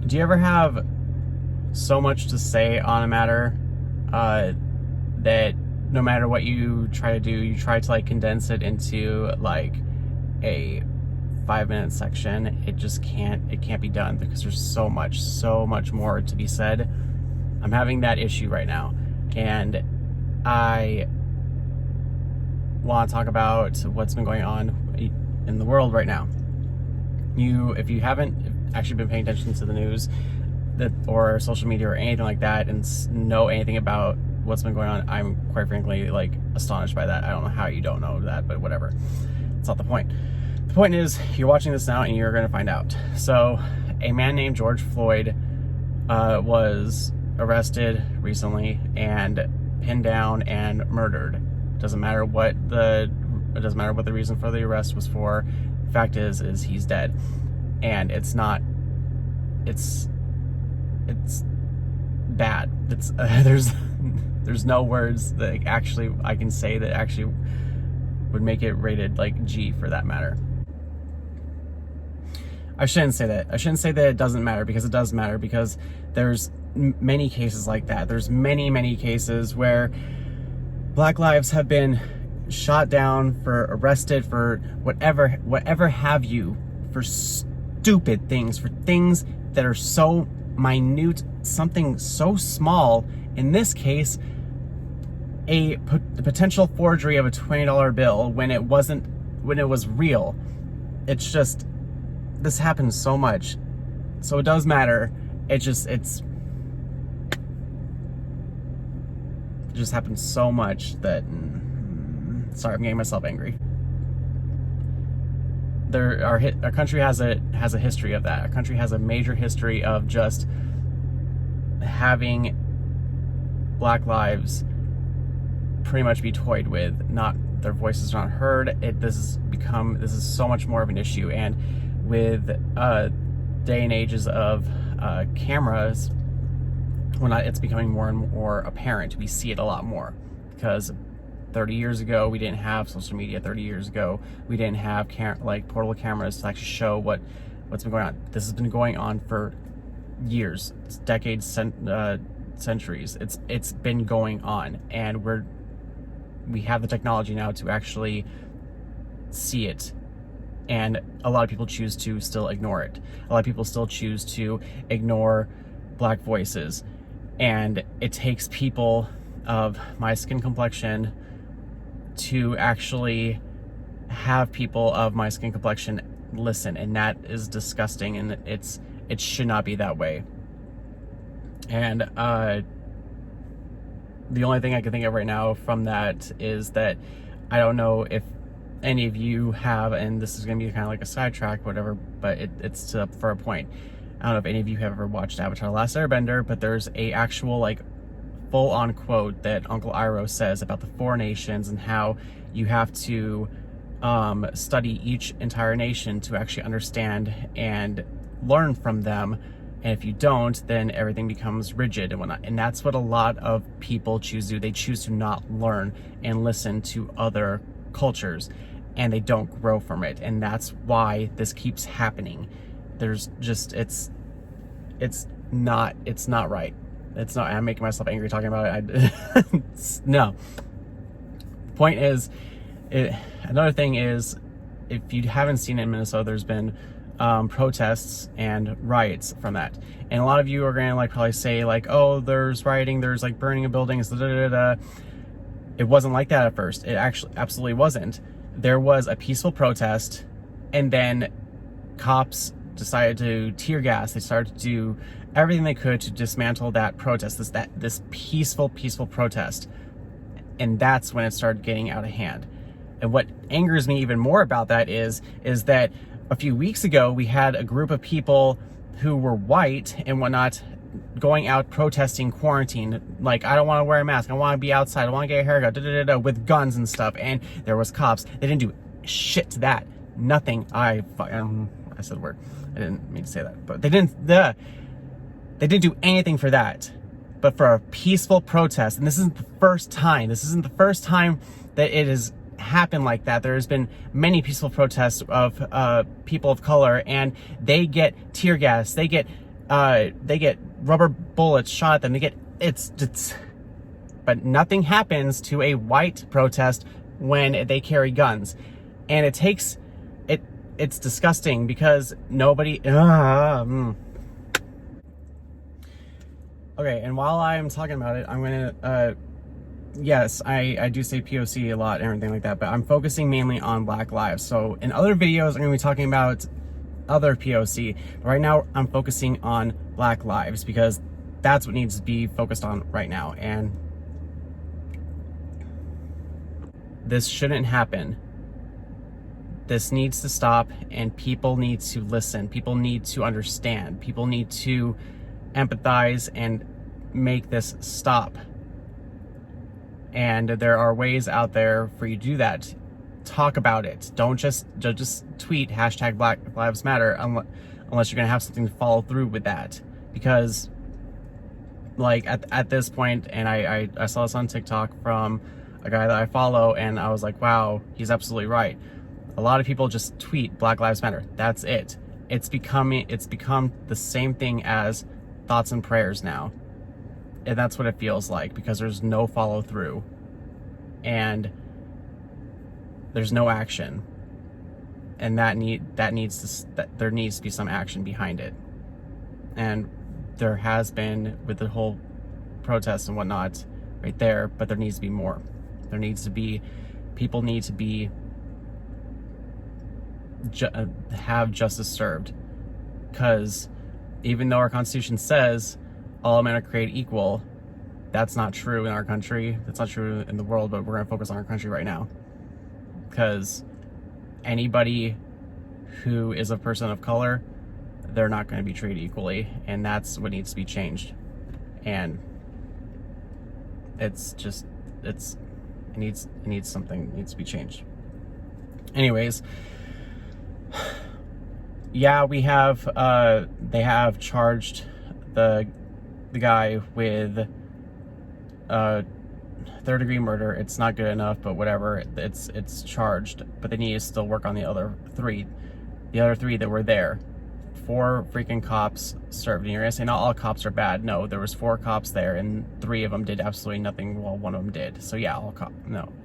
Do you ever have so much to say on a matter that no matter what you try to do, you try to like condense it into like a 5-minute section? It can't be done because there's so much more to be said. I'm having that issue right now, and I want to talk about what's been going on in the world right now. If you haven't actually been paying attention to the news or social media or anything like that and know anything about what's been going on, I'm quite frankly like astonished by that. I don't know how you don't know that, but whatever. It's not the point. The point is, you're watching this now and you're going to find out. So a man named George Floyd was arrested recently and pinned down and murdered. Doesn't matter what the reason for the arrest was for. The fact is he's dead, and it's bad. It's there's no words that actually I can say that actually would make it rated like G for that matter. I shouldn't say that. I shouldn't say that it doesn't matter, because it does matter, because there's many cases like that. There's many cases where Black lives have been shot down, arrested for whatever have you, for stupid things, for things that are so minute, something so small. In this case, the potential forgery of a $20 bill when it was real. It's just, this happens so much, so it does matter. It just happens so much that sorry, I'm getting myself angry. Our country has a history of that. Our country has a major history of just having Black lives pretty much be toyed with, not their voices not heard. This is so much more of an issue, and with day and ages of cameras, it's becoming more and more apparent. We see it a lot more, because 30 years ago we didn't have social media. 30 years ago we didn't have portable cameras to actually show what's been going on. This has been going on for years, decades, centuries. It's been going on, and we have the technology now to actually see it. And a lot of people choose to still ignore it. A lot of people still choose to ignore Black voices. And it takes people of my skin complexion to actually have people of my skin complexion listen. And that is disgusting. And it should not be that way. And the only thing I can think of right now from that is that I don't know if any of you have, and this is going to be kind of like a sidetrack, whatever, but it's for a point. I don't know if any of you have ever watched Avatar: The Last Airbender, but there's a actual like full-on quote that Uncle Iroh says about the 4 nations and how you have to study each entire nation to actually understand and learn from them. And if you don't, then everything becomes rigid and whatnot. And that's what a lot of people choose to do. They choose to not learn and listen to other cultures, and they don't grow from it. And that's why this keeps happening. There's just, it's not right. It's not, I'm making myself angry talking about it. No. The point is, another thing is, if you haven't seen it in Minnesota, there's been protests and riots from that. And a lot of you are going to like probably say like, oh, there's rioting, there's like burning of buildings, It wasn't like that at first. It actually absolutely wasn't. There was a peaceful protest, and then cops decided to tear gas. They started to do everything they could to dismantle that protest, this peaceful protest. And that's when it started getting out of hand. And what angers me even more about that is that a few weeks ago we had a group of people who were white and whatnot going out protesting quarantine, like, I don't want to wear a mask, I want to be outside, I want to get a haircut, with guns and stuff. And there was cops. They didn't do shit to that. Nothing. I said a word. I didn't mean to say that, but they didn't do anything for that. But for a peaceful protest, and this isn't the first time that it has happened like that. There's been many peaceful protests of people of color, and they get tear gas, they get they get rubber bullets shot at them. They get, but nothing happens to a white protest when they carry guns. And it takes, it's disgusting because nobody, Okay, and while I'm talking about it, I'm gonna, yes, I do say POC a lot and everything like that, but I'm focusing mainly on Black lives. So in other videos, I'm gonna be talking about other POC. But right now, I'm focusing on Black lives because that's what needs to be focused on right now. And this shouldn't happen. This needs to stop, and people need to listen. People need to understand. People need to empathize and make this stop. And there are ways out there for you to do that. Talk about it. Don't just tweet hashtag Black Lives Matter unless you're gonna have something to follow through with that. Because like at this point, and I saw this on TikTok from a guy that I follow, and I was like, wow, he's absolutely right. A lot of people just tweet Black Lives Matter. That's it. It's become the same thing as thoughts and prayers now. And that's what it feels like, because there's no follow through and there's no action. And there needs to be some action behind it. And there has been with the whole protests and whatnot right there, but there needs to be more. People need to be have justice served, because even though our Constitution says all men are created equal, that's not true in our country. That's not true in the world, but we're going to focus on our country right now, because anybody who is a person of color, they're not going to be treated equally, and that's what needs to be changed. And it needs to be changed. Anyways, yeah, they have charged the guy with third-degree murder. It's not good enough, but whatever. It's charged, but they need to still work on the other three that were there. 4 freaking cops served. And you're gonna say not all cops are bad. No, there was 4 cops there, and 3 of them did absolutely nothing while 1 of them did. So yeah,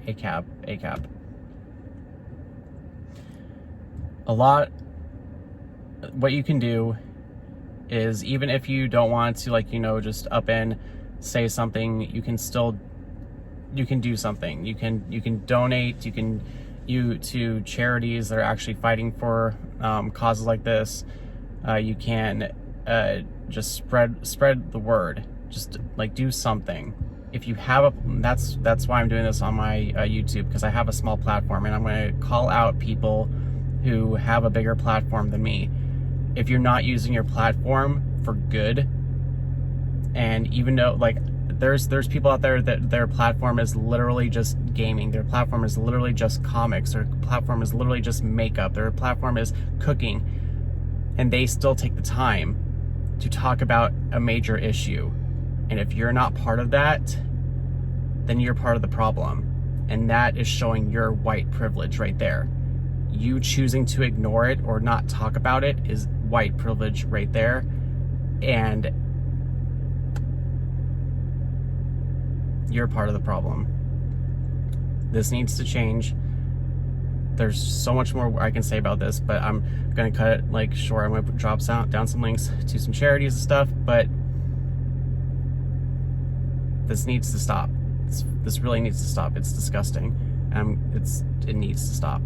ACAB. What you can do is, even if you don't want to, just up and say something, you can do something. You can donate, to charities that are actually fighting for causes like this. You can just spread the word. Just do something. If you have that's why I'm doing this on my YouTube, because I have a small platform, and I'm going to call out people who have a bigger platform than me. If you're not using your platform for good, and even though there's people out there that their platform is literally just gaming, their platform is literally just comics, their platform is literally just makeup, their platform is cooking, and they still take the time to talk about a major issue. And if you're not part of that, then you're part of the problem. And that is showing your white privilege right there. You choosing to ignore it or not talk about it is white privilege right there. And you're part of the problem. This needs to change. There's so much more I can say about this, but I'm gonna cut it short. I'm gonna drop down some links to some charities and stuff, but this needs to stop. This really needs to stop. It's disgusting. It needs to stop.